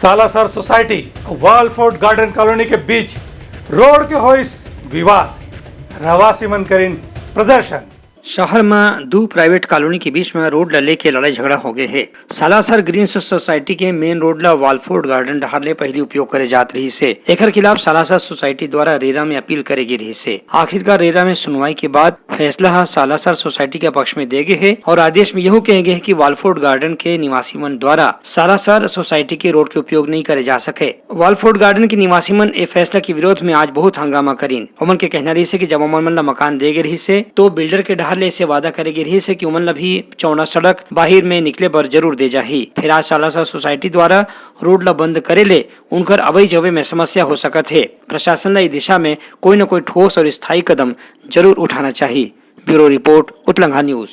Salasar society Walford garden colony के बीच road के हो इस विवाद रहवासी मन करीन प्रदर्शन। शहर में दो प्राइवेट कॉलोनी के बीच में रोड ला लेके लड़ाई झगड़ा हो गए है। सालासर ग्रीन सोसाइटी के मेन रोड ला वालफोर्ड गार्डन डहार ले पहली उपयोग करे जात रही से। एकर खिलाफ सालासर सोसाइटी द्वारा रेरा में अपील करे गई रही से। आखिरकार रेरा में सुनवाई के बाद फैसला सालासर सोसाइटी के पक्ष में दे गए है और आदेश में यह कहे गए कि वालफोर्ड गार्डन के निवासी मन द्वारा सालासर सोसाइटी के रोड के उपयोग नहीं करे जा सके। वालफोर्ड गार्डन के निवासी मन ए फैसला के विरोध में आज बहुत हंगामा करीन। उमन के कहना रही से कि जब उमन ला मकान दे गए रही से तो बिल्डर के डहार ले से वादा करेगी रही से कि उमन ला भी चौड़ा सड़क बाहर में निकले बर जरूर दे जाही। फिर आज सालासर सोसाइटी द्वारा रोड ला बंद करे ले उनकर अवई जवे में समस्या हो सकत है। प्रशासन ला इस दिशा में कोई न कोई ठोस और स्थायी कदम जरूर उठाना चाहिए। ब्यूरो रिपोर्ट उत्तलंघा न्यूज।